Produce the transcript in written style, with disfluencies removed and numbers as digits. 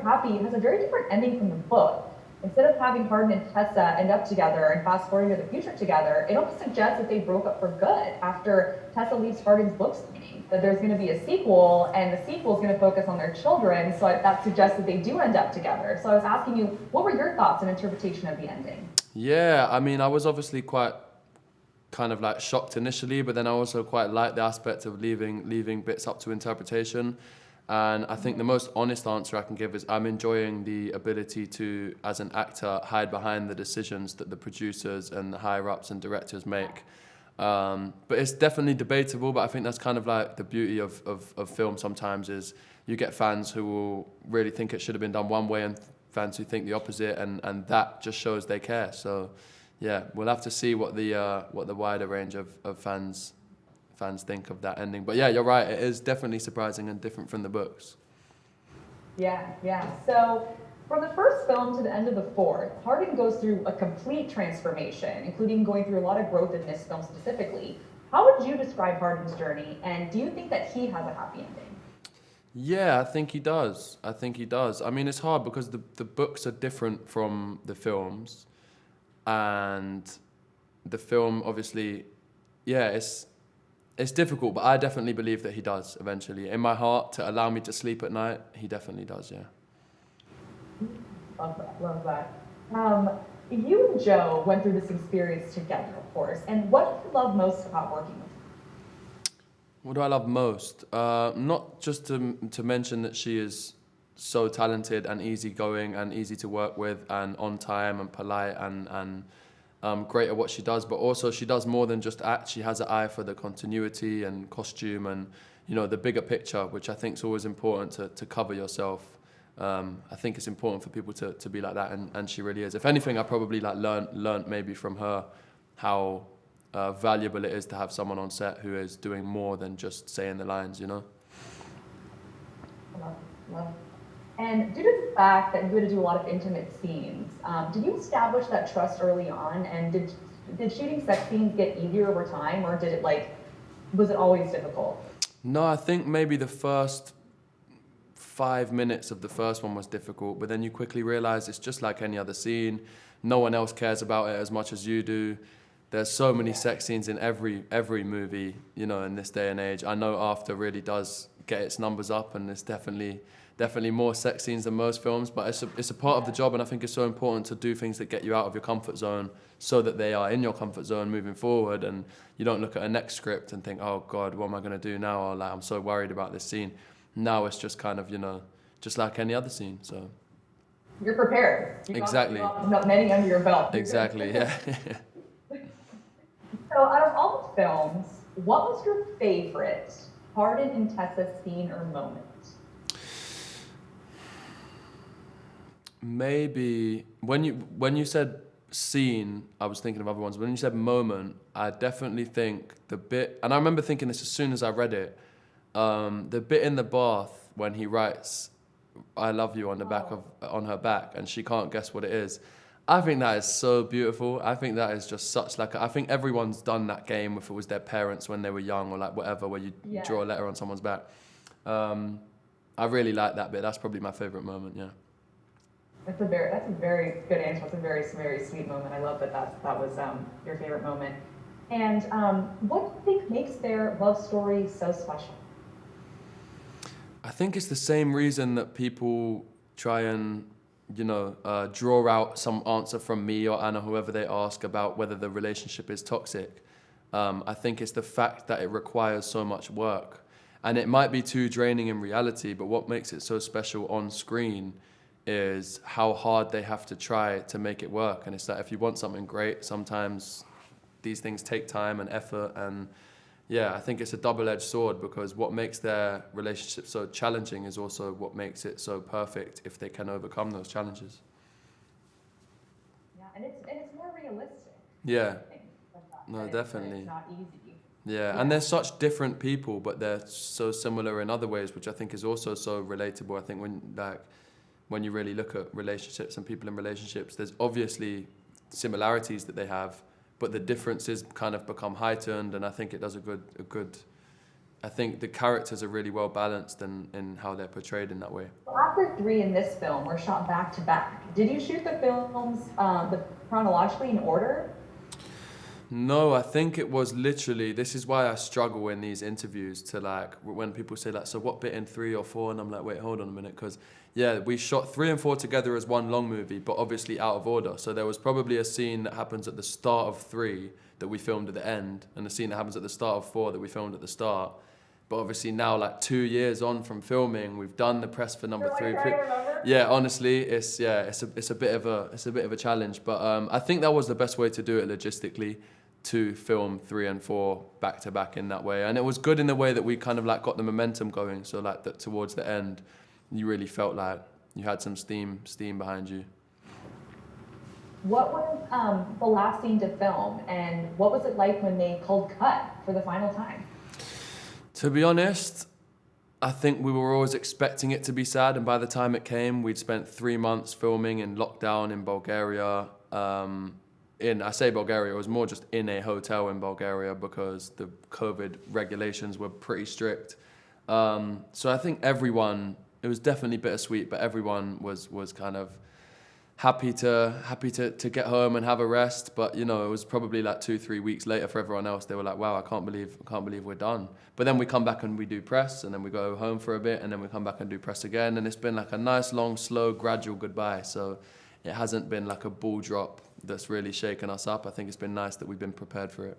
Happy has a very different ending from the book. Instead of having Hardin and Tessa end up together and fast forwarding to the future together, it almost suggests that they broke up for good after Tessa leaves Hardin's book signing. That there's going to be a sequel, and the sequel is going to focus on their children, so that suggests that they do end up together. So I was asking you, what were your thoughts and interpretation of the ending? Yeah, I mean, I was obviously quite kind of like shocked initially, but then I also quite liked the aspect of leaving bits up to interpretation. And I think the most honest answer I can give is I'm enjoying the ability to, as an actor, hide behind the decisions that the producers and the higher-ups and directors make. But it's definitely debatable, but I think that's kind of like the beauty of film sometimes is you get fans who will really think it should have been done one way and fans who think the opposite, and that just shows they care. So yeah, we'll have to see what the wider range of fans think of that ending. But yeah, you're right, it is definitely surprising and different from the books. Yeah. So from the first film to the end of the fourth, Hardin goes through a complete transformation, including going through a lot of growth in this film specifically. How would you describe Hardin's journey, and do you think that he has a happy ending? Yeah, I think he does. I mean, it's hard because the books are different from the films, and the film obviously, yeah, it's difficult, but I definitely believe that he does eventually. In my heart, to allow me to sleep at night, he definitely does, yeah. Love that. You and Joe went through this experience together, of course, and what do you love most about working with her? What do I love most? Not just to mention that she is so talented and easygoing and easy to work with and on time and polite and great at what she does, but also she does more than just act. She has an eye for the continuity and costume and, you know, the bigger picture, which I think is always important to cover yourself. I think it's important for people to be like that, and she really is. If anything, I probably like learned maybe from her how valuable it is to have someone on set who is doing more than just saying the lines, you know? Love. And due to the fact that you had to do a lot of intimate scenes, did you establish that trust early on? And did shooting sex scenes get easier over time, or was it always difficult? No, I think maybe the first 5 minutes of the first one was difficult, but then you quickly realize it's just like any other scene. No one else cares about it as much as you do. There's so many sex scenes in every movie, you know, in this day and age. I know After really does get its numbers up, and there's definitely more sex scenes than most films, but it's a part of the job, and I think it's so important to do things that get you out of your comfort zone so that they are in your comfort zone moving forward, and you don't look at a next script and think, oh God, what am I going to do now? Or like, I'm so worried about this scene. Now it's just kind of, you know, just like any other scene, so. You're prepared. Exactly. Not many under your belt. Exactly, yeah. So out of all the films, what was your favorite Hardin and Tessa scene or moment? Maybe when you said scene, I was thinking of other ones. When you said moment, I definitely think the bit, and I remember thinking this as soon as I read it, the bit in the bath when he writes "I love you" on her back, and she can't guess what it is. I think that is so beautiful. I think that is just such I think everyone's done that game if it was their parents when they were young or like whatever, where you draw a letter on someone's back. I really like that bit. That's probably my favorite moment. Yeah. That's a very good answer. It's a very, very sweet moment. I love that that was your favorite moment. And what do you think makes their love story so special? I think it's the same reason that people try and, you know, draw out some answer from me or Anna, whoever they ask, about whether the relationship is toxic. I think it's the fact that it requires so much work. And it might be too draining in reality, but what makes it so special on screen is how hard they have to try to make it work. And it's that if you want something great, sometimes these things take time and effort. And yeah, I think it's a double-edged sword, because what makes their relationship so challenging is also what makes it so perfect if they can overcome those challenges. Yeah, and it's more realistic. Yeah, no, definitely. It's not easy. Yeah, and they're such different people, but they're so similar in other ways, which I think is also so relatable. I think when you really look at relationships and people in relationships, there's obviously similarities that they have, but the differences kind of become heightened, and I think it does a good I think the characters are really well balanced in how they're portrayed in that way. Well, Actor 3 in this film were shot back to back. Did you shoot the films chronologically in order? No, I think it was literally, this is why I struggle in these interviews to like, when people say like, so what bit in 3 or 4? And I'm like, wait, hold on a minute. Because yeah, we shot 3 and 4 together as one long movie, but obviously out of order. So there was probably a scene that happens at the start of 3 that we filmed at the end, and a scene that happens at the start of 4 that we filmed at the start. But obviously now, like 2 years on from filming, we've done the press for number 3. Yeah, honestly, it's a bit of a challenge. But I think that was the best way to do it logistically, to film 3 and 4 back to back in that way. And it was good in the way that we kind of like got the momentum going. So like that towards the end, you really felt like you had some steam behind you. What was the last scene to film, and what was it like when they called cut for the final time? To be honest, I think we were always expecting it to be sad, and by the time it came, we'd spent 3 months filming in lockdown in Bulgaria. I say Bulgaria, it was more just in a hotel in Bulgaria because the COVID regulations were pretty strict. So I think everyone, it was definitely bittersweet, but everyone was kind of happy to get home and have a rest. But you know, it was probably like 2-3 weeks later for everyone else. They were like, wow, I can't believe we're done. But then we come back and we do press, and then we go home for a bit, and then we come back and do press again. And it's been like a nice, long, slow, gradual goodbye. So it hasn't been like a ball drop that's really shaken us up. I think it's been nice that we've been prepared for it.